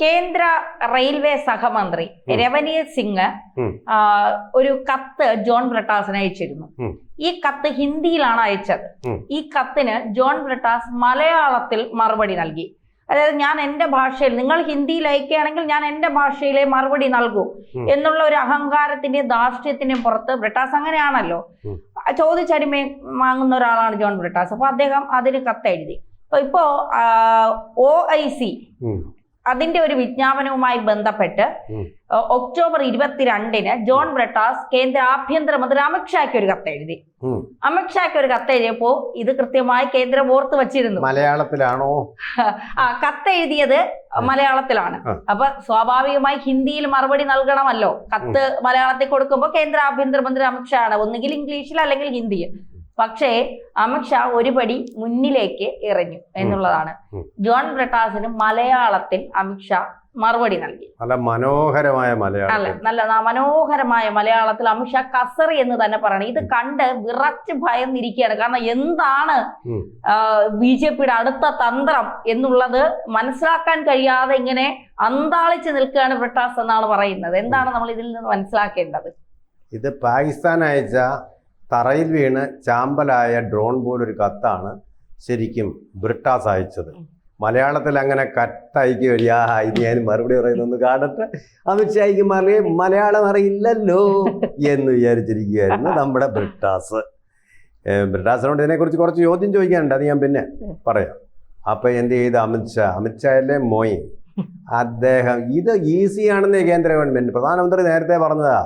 കേന്ദ്ര റെയിൽവേ സഹമന്ത്രി രവനീത് സിംഗ് ഒരു കത്ത് ജോൺ ബ്രിട്ടാസിന് അയച്ചിരുന്നു. ഈ കത്ത് ഹിന്ദിയിലാണ് അയച്ചത്. ഈ കത്തിന് ജോൺ ബ്രിട്ടാസ് മലയാളത്തിൽ മറുപടി നൽകി. അതായത് ഞാൻ എൻ്റെ ഭാഷയിൽ, നിങ്ങൾ ഹിന്ദിയിൽ അയക്കുകയാണെങ്കിൽ ഞാൻ എൻ്റെ ഭാഷയിലെ മറുപടി നൽകൂ എന്നുള്ള ഒരു അഹങ്കാരത്തിന്റെയും ധാർഷ്ട്യത്തിന്റെയും പുറത്ത് ബ്രിട്ടാസ് അങ്ങനെയാണല്ലോ, ചോദിച്ചടിമ വാങ്ങുന്ന ഒരാളാണ് ജോൺ ബ്രിട്ടാസ്. അപ്പൊ അദ്ദേഹം അതിന് കത്തെഴുതി. ഇപ്പോ OIC അതിന്റെ ഒരു വിജ്ഞാപനവുമായി ബന്ധപ്പെട്ട് ഒക്ടോബർ 22-ന് ജോൺ ബ്രിട്ടാസ് കേന്ദ്ര ആഭ്യന്തരമന്ത്രി അമിത്ഷായ്ക്ക് ഒരു കത്തെഴുതി. അമിത്ഷായ്ക്ക് ഒരു കത്തെഴുതിയപ്പോ ഇത് കൃത്യമായി കേന്ദ്രം ഓർത്ത് വച്ചിരുന്നു. മലയാളത്തിലാണോ? കത്തെഴുതിയത് മലയാളത്തിലാണ്. അപ്പൊ സ്വാഭാവികമായി ഹിന്ദിയിൽ മറുപടി നൽകണമല്ലോ. കത്ത് മലയാളത്തിൽ കൊടുക്കുമ്പോൾ കേന്ദ്ര ആഭ്യന്തരമന്ത്രി അമിത്ഷാ ആണ്, ഒന്നുകിൽ ഇംഗ്ലീഷിൽ അല്ലെങ്കിൽ ഹിന്ദിയിൽ. പക്ഷേ അമിത്ഷാ ഒരുപടി മുന്നിലേക്ക് എറിഞ്ഞു എന്നുള്ളതാണ്. ജോൺ ബ്രിട്ടാസിന് മലയാളത്തിൽ അമിത്ഷാ മറുപടി നൽകി. നല്ല മനോഹരമായ മലയാളത്തിൽ അമിത്ഷാ കസറി എന്ന് തന്നെ പറയണം. ഇത് കണ്ട് വിറച്ച് ഭയന്നിരിക്കുകയാണ്. കാരണം എന്താണ് BJPയുടെ അടുത്ത തന്ത്രം എന്നുള്ളത് മനസ്സിലാക്കാൻ കഴിയാതെ ഇങ്ങനെ അന്താളിച്ച് നിൽക്കുകയാണ് ബ്രിട്ടാസ് എന്നാണ് പറയുന്നത്. എന്താണ് നമ്മൾ ഇതിൽ നിന്ന് മനസ്സിലാക്കേണ്ടത്? ഇത് പാകിസ്ഥാൻ അയച്ച തറയിൽ വീണ് ചാമ്പലായ ഡ്രോൺ പോലൊരു കത്താണ് ശരിക്കും ബ്രിട്ടാസ് അയച്ചത്. മലയാളത്തിൽ അങ്ങനെ കത്തയക്കുക, ഇത് ഞാൻ മറുപടി പറയുന്നൊന്ന് കാണട്ടെ, അമിത്ഷായ്ക്ക് മലയാളം അറിയില്ലല്ലോ എന്ന് വിചാരിച്ചിരിക്കുകയായിരുന്നു നമ്മുടെ ബ്രിട്ടാസ്. ബ്രിട്ടാസിനോട് ഇതിനെക്കുറിച്ച് കുറച്ച് ചോദ്യം ചോദിക്കാനുണ്ട്, അത് ഞാൻ പിന്നെ പറയാം. അപ്പം എന്ത് ചെയ്ത് അമിത്ഷായല്ലേ മോയി, അദ്ദേഹം ഇത് ഈസിയാണെന്ന് കേന്ദ്ര ഗവൺമെൻറ് പ്രധാനമന്ത്രി നേരത്തെ പറഞ്ഞതാ.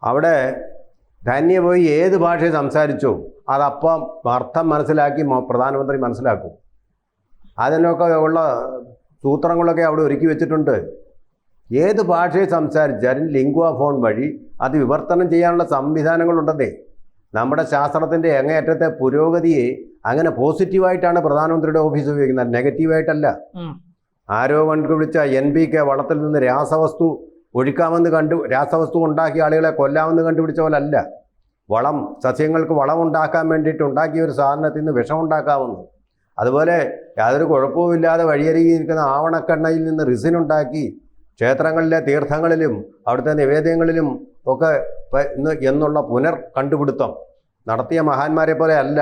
അവിടെ ധന്യ പോയി ഏത് ഭാഷയിൽ സംസാരിച്ചോ അതപ്പം അർത്ഥം മനസ്സിലാക്കി പ്രധാനമന്ത്രി മനസ്സിലാക്കും. അതിനൊക്കെ ഉള്ള സൂത്രങ്ങളൊക്കെ അവിടെ ഒരുക്കി വെച്ചിട്ടുണ്ട്. ഏത് ഭാഷയിൽ സംസാരിച്ചാലും ലിംഗ്വ ഫോൺ വഴി അത് വിവർത്തനം ചെയ്യാനുള്ള സംവിധാനങ്ങളുണ്ടെന്നേ. നമ്മുടെ ശാസ്ത്രത്തിൻ്റെ അങ്ങേയറ്റത്തെ പുരോഗതിയെ അങ്ങനെ പോസിറ്റീവായിട്ടാണ് പ്രധാനമന്ത്രിയുടെ ഓഫീസ് ഉപയോഗിക്കുന്നത്, നെഗറ്റീവായിട്ടല്ല. ആരോ കണ്ടുപിടിച്ച NPK വളത്തിൽ നിന്ന് രാസവസ്തു ഒഴിക്കാമെന്ന് രാസവസ്തു ഉണ്ടാക്കിയ ആളുകളെ കൊല്ലാമെന്ന് കണ്ടുപിടിച്ച പോലല്ല. വളം, സസ്യങ്ങൾക്ക് വളം ഉണ്ടാക്കാൻ വേണ്ടിയിട്ട് ഉണ്ടാക്കിയ ഒരു സാധനത്തിൽ നിന്ന് വിഷം ഉണ്ടാക്കാമെന്ന്. അതുപോലെ യാതൊരു കുഴപ്പവുമില്ലാതെ വഴിയരികിയിരിക്കുന്ന ആവണക്കെണ്ണയിൽ നിന്ന് റിസിൻ ഉണ്ടാക്കി ക്ഷേത്രങ്ങളിലെ തീർത്ഥങ്ങളിലും അവിടുത്തെ നിവേദ്യങ്ങളിലും ഒക്കെ എന്നുള്ള കണ്ടുപിടുത്തം നടത്തിയ മഹാന്മാരെ പോലെ അല്ല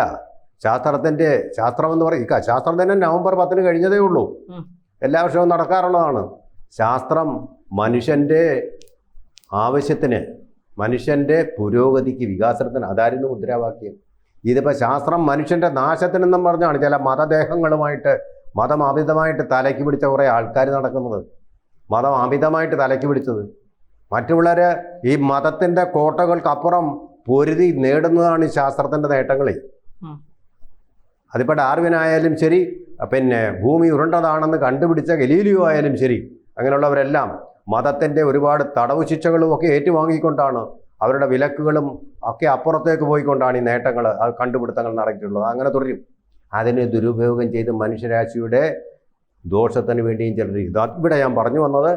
ശാസ്ത്രമെന്ന് പറയും. ശാസ്ത്രം തന്നെ നവംബർ 10 കഴിഞ്ഞതേ ഉള്ളൂ. എല്ലാ വർഷവും നടക്കാറുള്ളതാണ്. ശാസ്ത്രം മനുഷ്യൻ്റെ ആവശ്യത്തിന്, മനുഷ്യൻ്റെ പുരോഗതിക്ക്, വികാസത്തിന്, അതായിരുന്നു മുദ്രാവാക്യം. ഇതിപ്പോൾ ശാസ്ത്രം മനുഷ്യൻ്റെ നാശത്തിനെന്നും പറഞ്ഞാണ് ചില മതദേഹങ്ങളുമായിട്ട്, മതം അമിതമായിട്ട് തലയ്ക്ക് പിടിച്ച കുറേ ആൾക്കാർ നടക്കുന്നത്. മതം അമിതമായിട്ട് തലയ്ക്ക് പിടിച്ചത് മറ്റുള്ളവർ ഈ മതത്തിൻ്റെ കോട്ടകൾക്കപ്പുറം പൊരുതി നേടുന്നതാണ് ഈ ശാസ്ത്രത്തിൻ്റെ നേട്ടങ്ങളെ. അതിപ്പോൾ ഡാർവിനായാലും ശരി, പിന്നെ ഭൂമി ഉരുണ്ടതാണെന്ന് കണ്ടുപിടിച്ച ഗലീലിയോ ആയാലും ശരി, അങ്ങനെയുള്ളവരെല്ലാം മതത്തിൻ്റെ ഒരുപാട് തടവ് ശിക്ഷകളും ഒക്കെ ഏറ്റുവാങ്ങിക്കൊണ്ടാണ്, അവരുടെ വിലക്കുകളും ഒക്കെ അപ്പുറത്തേക്ക് പോയിക്കൊണ്ടാണ് ഈ നേട്ടങ്ങൾ, കണ്ടുപിടുത്തങ്ങൾ നടത്തിയിട്ടുള്ളത്. അങ്ങനെ തുടരും. അതിനെ ദുരുപയോഗം ചെയ്ത് മനുഷ്യരാശിയുടെ ദോഷത്തിന് വേണ്ടിയും ചിലർ ഇവിടെ ഞാൻ പറഞ്ഞു വന്നത്,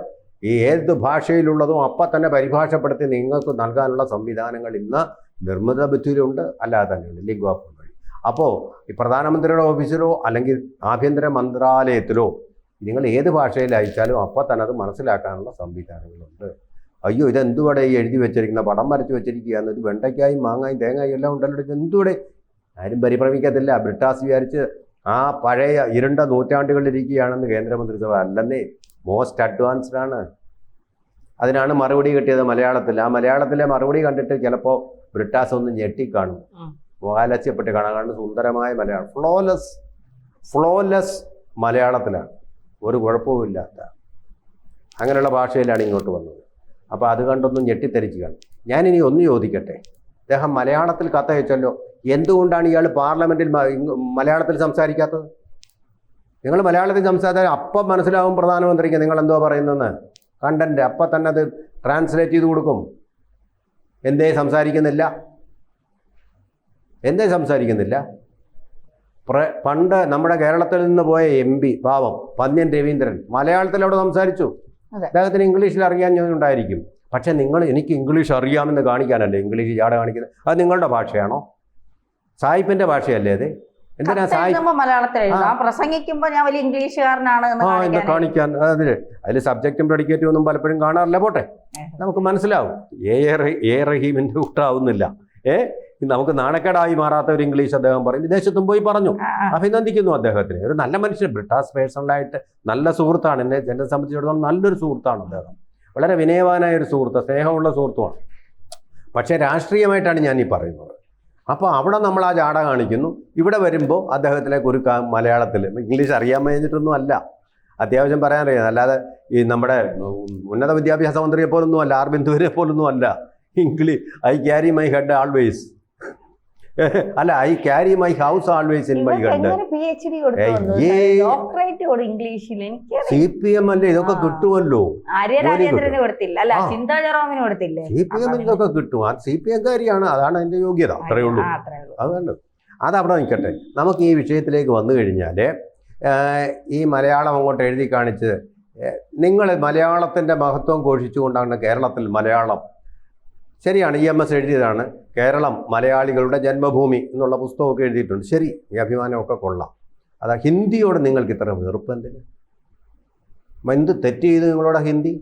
ഈ ഏത് ഭാഷയിലുള്ളതും അപ്പം തന്നെ പരിഭാഷപ്പെടുത്തി നിങ്ങൾക്ക് നൽകാനുള്ള സംവിധാനങ്ങൾ ഇന്ന് നിർമ്മിത ബുദ്ധിയിലുണ്ട്, അല്ലാതെ തന്നെയുണ്ട് ലിംഗ്വ ഫോൺ വഴി. അപ്പോൾ ഈ പ്രധാനമന്ത്രിയുടെ ഓഫീസിലോ അല്ലെങ്കിൽ ആഭ്യന്തര മന്ത്രാലയത്തിലോ നിങ്ങൾ ഏത് ഭാഷയിൽ അയച്ചാലും അപ്പം തന്നെ അത് മനസ്സിലാക്കാനുള്ള സംവിധാനങ്ങളുണ്ട്. അയ്യോ ഇതെന്തുകൂടെ ഈ എഴുതി വെച്ചിരിക്കുന്ന, പടം വരച്ച് വെച്ചിരിക്കുകയാണ്, ഇത് വെണ്ടയ്ക്കായും മാങ്ങായും തേങ്ങായും എല്ലാം ഉണ്ടല്ലോ, ഇത് എന്തുകൂടെ? ആരും പരിഭ്രമിക്കത്തില്ല. ബ്രിട്ടാസ് വിചാരിച്ച് ആ പഴയ ഇരുണ്ട നൂറ്റാണ്ടുകളിലിരിക്കുകയാണെന്ന് കേന്ദ്രമന്ത്രിസഭ അല്ലെന്നേ, മോസ്റ്റ് അഡ്വാൻസ്ഡ് ആണ്. അതിനാണ് മറുപടി കിട്ടിയത് മലയാളത്തിൽ. ആ മലയാളത്തിലെ മറുപടി കണ്ടിട്ട് ചിലപ്പോൾ ബ്രിട്ടാസ് ഒന്ന് ഞെട്ടിക്കാണും, ആലസ്യപ്പെട്ട് കാണാൻ. സുന്ദരമായ മലയാളം, ഫ്ലോലെസ് മലയാളത്തിലാണ്, ഒരു കുഴപ്പവുമില്ലാത്ത അങ്ങനെയുള്ള ഭാഷയിലാണ് ഇങ്ങോട്ട് വന്നത്. അപ്പോൾ അത് കണ്ടൊന്നും ഞെട്ടിത്തെറിച്ച് കാണും. ഞാനിനി ഒന്ന് ചോദിക്കട്ടെ, അദ്ദേഹം മലയാളത്തിൽ കത്തയച്ചല്ലോ, എന്തുകൊണ്ടാണ് ഇയാൾ പാർലമെൻറ്റിൽ മലയാളത്തിൽ സംസാരിക്കാത്തത്? നിങ്ങൾ മലയാളത്തിൽ സംസാരിച്ചാൽ അപ്പം മനസ്സിലാവും പ്രധാനമന്ത്രിക്ക് നിങ്ങൾ എന്തോ പറയുന്നതെന്ന്. കണ്ടന്റ് അപ്പം തന്നെ അത് ട്രാൻസ്ലേറ്റ് ചെയ്ത് കൊടുക്കും. എന്തേ സംസാരിക്കുന്നില്ല? പണ്ട് നമ്മുടെ കേരളത്തിൽ നിന്ന് പോയ MP പാവം പന്ന്യൻ രവീന്ദ്രൻ മലയാളത്തിൽ അവിടെ സംസാരിച്ചു. അദ്ദേഹത്തിന് ഇംഗ്ലീഷിൽ അറിയാഞ്ഞുണ്ടായിരിക്കും. പക്ഷെ എനിക്ക് ഇംഗ്ലീഷ് അറിയാമെന്ന് കാണിക്കാനല്ലേ ഇംഗ്ലീഷ് ജാട കാണിക്കുന്നത്? അത് നിങ്ങളുടെ ഭാഷയാണോ? സായിപ്പിൻ്റെ ഭാഷയല്ലേ അത്? എന്തിനാ മലയാളത്തിൽ എഴുതാം, പ്രസംഗിക്കുമ്പോ ഞാൻ വലിയ ഇംഗ്ലീഷുകാരനാണ് എന്ന് കാണിക്കാൻ. അതിൽ സബ്ജക്റ്റും പ്രെഡിക്കേറ്റും ഒന്നും പലപ്പോഴും കാണാറില്ല. പോട്ടെ, നമുക്ക് മനസ്സിലാവും. എ റഹീമിന്റെ കൂട്ടാവുന്നില്ല. നമുക്ക് നാണക്കേടായി മാറാത്ത ഒരു ഇംഗ്ലീഷ് അദ്ദേഹം പറയും. വിദേശത്തും പോയി പറഞ്ഞു. അഭിനന്ദിക്കുന്നു അദ്ദേഹത്തിന്. ഒരു നല്ല മനുഷ്യൻ, ബ്രിട്ടാസ് പേഴ്സണലായിട്ട് നല്ല സുഹൃത്താണ്. എന്നെ സംബന്ധിച്ചിടത്തോളം നല്ലൊരു സുഹൃത്താണ് അദ്ദേഹം. വളരെ വിനയവാനായ ഒരു സുഹൃത്ത്, സ്നേഹമുള്ള സുഹൃത്തുമാണ്. പക്ഷേ രാഷ്ട്രീയമായിട്ടാണ് ഞാൻ ഈ പറയുന്നത്. അപ്പോൾ അവിടെ നമ്മൾ ആ ജാട കാണിക്കുന്നു. ഇവിടെ വരുമ്പോൾ അദ്ദേഹത്തിലേക്ക് ഒരു മലയാളത്തിൽ, ഇംഗ്ലീഷ് അറിയാൻ കഴിഞ്ഞിട്ടൊന്നും അല്ല, അത്യാവശ്യം പറയാൻ അറിയാം. അല്ലാതെ ഈ നമ്മുടെ ഉന്നത വിദ്യാഭ്യാസ മന്ത്രിയെ പോലൊന്നും അല്ല, ആർ ബിന്ദുവിനെ പോലൊന്നും അല്ല. English I carry my head always, അല്ല I carry my house always in my head. CPM അല്ലേ ഇതൊക്കെ കിട്ടുമല്ലോ. CPM ഇതൊക്കെ കിട്ടും. ആ CPM കാരിയാണ്, അതാണ് അതിന്റെ യോഗ്യത. അത്രയേ ഉള്ളൂ. അത് വേണ്ടത്. അതവിടെ നിൽക്കട്ടെ. നമുക്ക് ഈ വിഷയത്തിലേക്ക് വന്നു കഴിഞ്ഞാൽ ഈ മലയാളം അങ്ങോട്ട് എഴുതി കാണിച്ച് നിങ്ങൾ മലയാളത്തിൻ്റെ മഹത്വം ഘോഷിച്ചുകൊണ്ടാണ് കേരളത്തിൽ മലയാളം, ശരിയാണ്, EMS എഴുതിയതാണ്, കേരളം മലയാളികളുടെ ജന്മഭൂമി എന്നുള്ള പുസ്തകമൊക്കെ എഴുതിയിട്ടുണ്ട്. ശരി, ഈ അഭിമാനമൊക്കെ കൊള്ളാം. അതാ ഹിന്ദിയോട് നിങ്ങൾക്ക് ഇത്ര വെറുപ്പ് എന്തിന്? എന്ത് തെറ്റ് ചെയ്ത് നിങ്ങളോട് ഹിന്ദി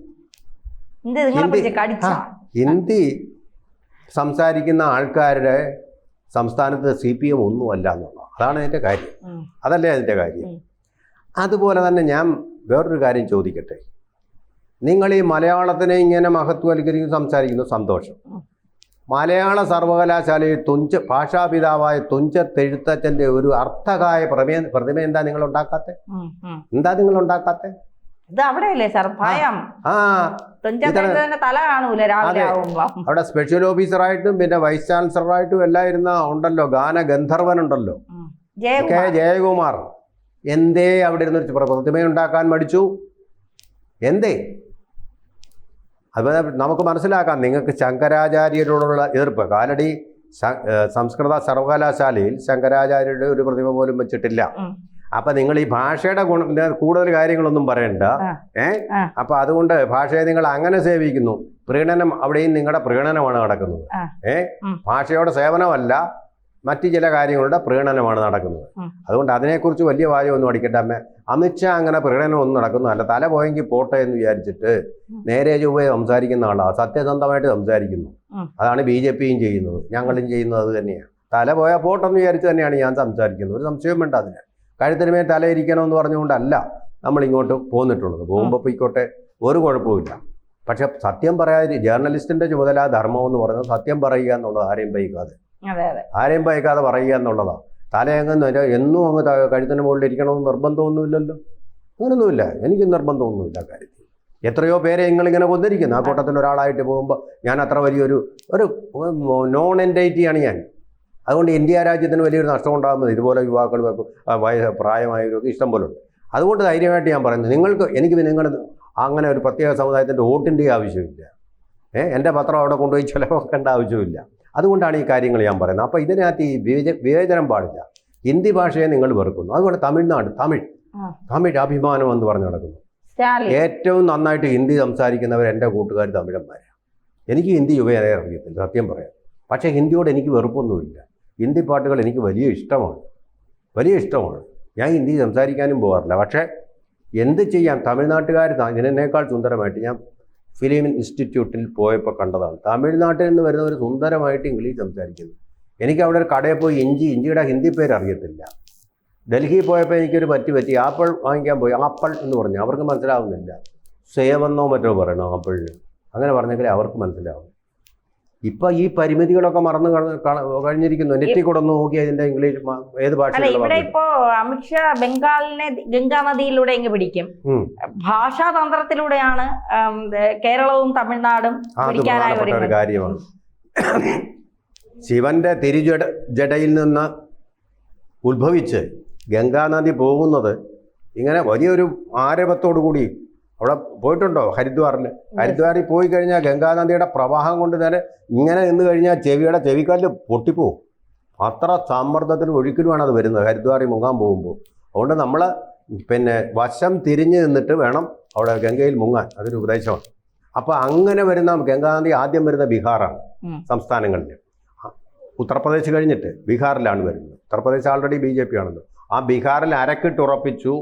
സംസാരിക്കുന്ന ആൾക്കാരുടെ സംസ്ഥാനത്ത് CPM ഒന്നുമല്ല എന്നുള്ളത്, അതാണ് അതിൻ്റെ കാര്യം. അതല്ലേ അതിൻ്റെ കാര്യം. അതുപോലെ തന്നെ ഞാൻ വേറൊരു കാര്യം ചോദിക്കട്ടെ. നിങ്ങൾ ഈ മലയാളത്തിനെ ഇങ്ങനെ മഹത്വവൽക്കരിക്കുന്നു, സംസാരിക്കുന്നു, സന്തോഷം. മലയാള സർവകലാശാലയിൽ ഭാഷാപിതാവായ തുഞ്ചത്തെഴുത്തച്ഛൻ്റെ ഒരു അർത്ഥകായ പ്രതിമ എന്താ നിങ്ങൾ ഉണ്ടാക്കാത്തെ? നിങ്ങൾ ഉണ്ടാക്കാത്തെ? അവിടെ സ്പെഷ്യൽ ഓഫീസറായിട്ടും പിന്നെ വൈസ് ചാൻസലറായിട്ടും എല്ലാം ഇരുന്ന ഉണ്ടല്ലോ, ഗാനഗന്ധർവനുണ്ടല്ലോ, ജയകുമാർ. എന്തേ അവിടെ ഇരുന്നൊരു പ്രതിമയുണ്ടാക്കാൻ മടിച്ചു? എന്തേ? അതുപോലെ നമുക്ക് മനസ്സിലാക്കാം, നിങ്ങൾക്ക് ശങ്കരാചാര്യരോടുള്ള എതിർപ്പ്. കാലടി സംസ്കൃത സർവകലാശാലയിൽ ശങ്കരാചാര്യരുടെ ഒരു പ്രതിമ പോലും വെച്ചിട്ടില്ല. അപ്പൊ നിങ്ങൾ ഈ ഭാഷയുടെ കൂടുതൽ കാര്യങ്ങളൊന്നും പറയണ്ട. അപ്പൊ അതുകൊണ്ട് ഭാഷയെ നിങ്ങൾ അങ്ങനെ സേവിക്കുന്നു. പ്രീണനം, അവിടെയും നിങ്ങളുടെ പ്രീണനമാണ് നടക്കുന്നത്. ഭാഷയുടെ സേവനമല്ല, മറ്റു ചില കാര്യങ്ങളുടെ പ്രീണനമാണ് നടക്കുന്നത്. അതുകൊണ്ട് അതിനെക്കുറിച്ച് വലിയ വാചകമൊന്നും അടിക്കട്ടെ. അമിത്ഷാ അങ്ങനെ പ്രീണനമൊന്നും നടക്കുന്നതല്ല. തല പോയെങ്കിൽ പോട്ടെ എന്ന് വിചാരിച്ചിട്ട് നേരെ ചൊവ്വേ സംസാരിക്കുന്ന ആളാണ്, സത്യസന്ധമായിട്ട് സംസാരിക്കുന്നു. അതാണ് BJPയും ചെയ്യുന്നത്, ഞങ്ങളും ചെയ്യുന്നത് അത് തന്നെയാണ്. തല പോയാൽ പോട്ടെന്ന് വിചാരിച്ച് തന്നെയാണ് ഞാൻ സംസാരിക്കുന്നത്. ഒരു സംശയം വേണ്ട അതിന്. കഴുത്തിന് മേൽ തല ഇരിക്കണമെന്ന് പറഞ്ഞുകൊണ്ടല്ല നമ്മൾ ഇങ്ങോട്ട് പോന്നിട്ടുള്ളത്. പോകുമ്പോൾ പോയിക്കോട്ടെ, ഒരു കുഴപ്പമില്ല. പക്ഷെ സത്യം പറയാതെ ജേർണലിസ്റ്റിന്റെ ചുമതല ധർമ്മം എന്ന് പറയുന്നത് സത്യം പറയുക എന്നുള്ളത്, ആരെയും ഭയക്കാതെ പറയുക എന്നുള്ളതാണ്. തലയങ്ങ് എന്നും അങ്ങ് കഴുത്തിന് മുകളിൽ ഇരിക്കണമെന്ന് നിർബന്ധമൊന്നുമില്ലല്ലോ. അങ്ങനൊന്നുമില്ല, എനിക്ക് നിർബന്ധമൊന്നുമില്ല കാര്യത്തിൽ. എത്രയോ പേരെ നിങ്ങളിങ്ങനെ കൊന്നിരിക്കുന്നു. ആ കൂട്ടത്തിൽ ഒരാളായിട്ട് പോകുമ്പോൾ ഞാൻ അത്ര വലിയൊരു നോൺ എൻറ്റൈറ്റിയാണ് ഞാൻ. അതുകൊണ്ട് ഇന്ത്യ രാജ്യത്തിന് വലിയൊരു നഷ്ടം ഉണ്ടാകുന്നത് ഇതുപോലെ യുവാക്കൾ, പ്രായമായവരൊക്കെ ഇഷ്ടം പോലെ ഉണ്ട്. അതുകൊണ്ട് ധൈര്യമായിട്ട് ഞാൻ പറയുന്നത്, എനിക്ക് നിങ്ങൾ അങ്ങനെ ഒരു പ്രത്യേക സമുദായത്തിൻ്റെ വോട്ടിൻ്റെ ആവശ്യമില്ല. എൻ്റെ പത്രം അവിടെ കൊണ്ടുപോയി ചിലവാക്കേണ്ട ആവശ്യമില്ല. അതുകൊണ്ടാണ് ഈ കാര്യങ്ങൾ ഞാൻ പറയുന്നത്. അപ്പോൾ ഇതിനകത്ത് ഈ വിവേചനം പാടില്ല. ഹിന്ദി ഭാഷയെ നിങ്ങൾ വെറുക്കുന്നു. അതുകൊണ്ട് തമിഴ് അഭിമാനം എന്ന് പറഞ്ഞു നടക്കുന്നു. ഏറ്റവും നന്നായിട്ട് ഹിന്ദി സംസാരിക്കുന്നവർ എൻ്റെ കൂട്ടുകാർ തമിഴന്മാരാണ്. എനിക്ക് ഹിന്ദി അറിയത്തില്ല, സത്യം പറയാം. പക്ഷേ ഹിന്ദിയോട് എനിക്ക് വെറുപ്പൊന്നുമില്ല. ഹിന്ദി പാട്ടുകൾ എനിക്ക് വലിയ ഇഷ്ടമാണ്. ഞാൻ ഹിന്ദി സംസാരിക്കാനും പോകാറില്ല. പക്ഷേ എന്ത് ചെയ്യാം, തമിഴ്നാട്ടുകാർ ഇതിനേക്കാൾ സുന്ദരമായിട്ട്, ഞാൻ ഫിലിം ഇൻസ്റ്റിറ്റ്യൂട്ടിൽ പോയപ്പോൾ കണ്ടതാണ്, തമിഴ്നാട്ടിൽ നിന്ന് വരുന്നവർ സുന്ദരമായിട്ട് ഇംഗ്ലീഷ് സംസാരിക്കുന്നു. എനിക്ക് അവിടെ ഒരു കടയിൽ പോയി ഇഞ്ചിയുടെ ഹിന്ദി പേര് അറിയത്തില്ല. ഡൽഹിയിൽ പോയപ്പോൾ എനിക്കൊരു പറ്റി ആപ്പിൾ വാങ്ങിക്കാൻ പോയി. ആപ്പിൾ എന്ന് പറഞ്ഞു, അവർക്ക് മനസ്സിലാവുന്നില്ല. സേവെന്നോ മറ്റോ പറയണോ ആപ്പിളിന്, അങ്ങനെ പറഞ്ഞെങ്കിലേ അവർക്ക് മനസ്സിലാവും. ഇപ്പൊ ഈ പരിമിതികളൊക്കെ മറന്നു കഴിഞ്ഞിരിക്കുന്നു. നെറ്റിൽ കൂടെ ഒന്ന് നോക്കി അതിന്റെ ഇംഗ്ലീഷ് ഏത് ഭാഷ. ഇവിടെ ഇപ്പോ അമിത്ഷാ ബംഗാളിനെ ഗംഗാ നദിയിലൂടെ ഇങ്ങ് പിടിക്കും. ഭാഷാതന്ത്രത്തിലൂടെയാണ് കേരളവും തമിഴ്നാടും ഒരു കാര്യമാണ്. ശിവന്റെ തിരുജടയിൽ നിന്ന് ഉത്ഭവിച്ച് ഗംഗാനദി പോകുന്നത് ഇങ്ങനെ വലിയൊരു ആരവത്തോടു കൂടി. അവിടെ പോയിട്ടുണ്ടോ ഹരിദ്വാറിൽ പോയി കഴിഞ്ഞാൽ ഗംഗാനദിയുടെ പ്രവാഹം കൊണ്ട് തന്നെ ഇങ്ങനെ നിന്ന് കഴിഞ്ഞാൽ ചെവിക്കല്ല് പൊട്ടിപ്പോവും. അത്ര സമ്മർദ്ദത്തിൽ ഒഴുക്കിലുമാണ് അത് വരുന്നത് ഹരിദ്വാറിൽ മുങ്ങാൻ പോകുമ്പോൾ. അതുകൊണ്ട് നമ്മൾ വശം തിരിഞ്ഞ് നിന്നിട്ട് വേണം അവിടെ ഗംഗയിൽ മുങ്ങാൻ. അതൊരു ഉപദേശമാണ്. അപ്പോൾ അങ്ങനെ വരുന്ന ഗംഗാനദി ആദ്യം വരുന്ന ബീഹാറാണ് സംസ്ഥാനങ്ങളിൽ. ഉത്തർപ്രദേശ് കഴിഞ്ഞിട്ട് ബീഹാറിലാണ് വരുന്നത്. ഉത്തർപ്രദേശ് ആൾറെഡി BJP ആണല്ലോ. ആ ബീഹാറിൽ അരക്കിട്ടുറപ്പിച്ചു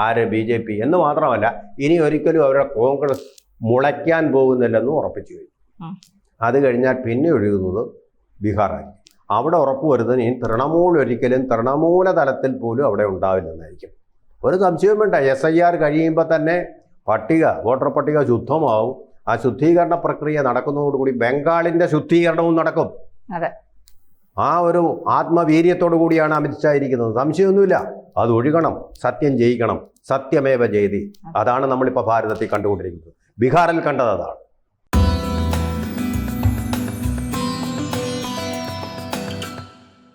ആര്? BJP. എന്ന് മാത്രമല്ല ഇനി ഒരിക്കലും അവരുടെ കോൺഗ്രസ് മുളയ്ക്കാൻ പോകുന്നില്ലെന്നും ഉറപ്പിച്ചു കഴിഞ്ഞു. അത് കഴിഞ്ഞാൽ പിന്നെ ഒഴുകുന്നത് ബീഹാറായിരിക്കും. അവിടെ ഉറപ്പുവരുന്നത് ഇനി തൃണമൂൽ ഒരിക്കലും തൃണമൂല തലത്തിൽ പോലും അവിടെ ഉണ്ടാവില്ലെന്നായിരിക്കും. ഒരു സംശയവും വേണ്ട. SIR കഴിയുമ്പോൾ തന്നെ വോട്ടർ പട്ടിക ശുദ്ധമാവും. ആ ശുദ്ധീകരണ പ്രക്രിയ നടക്കുന്നതോടുകൂടി ബംഗാളിൻ്റെ ശുദ്ധീകരണവും നടക്കും. അതെ, ആ ഒരു ആത്മവീര്യത്തോടു കൂടിയാണ് അമിത്ഷാ ഇരിക്കുന്നത്. സംശയമൊന്നുമില്ല. അത് ഒഴുകണം. സത്യം ജയിക്കണം. സത്യമേവ ജയതി. അതാണ് നമ്മളിപ്പോൾ ഭാരതത്തിൽ കണ്ടുകൊണ്ടിരിക്കുന്നത്. ബീഹാറിൽ കണ്ടത് അതാണ്.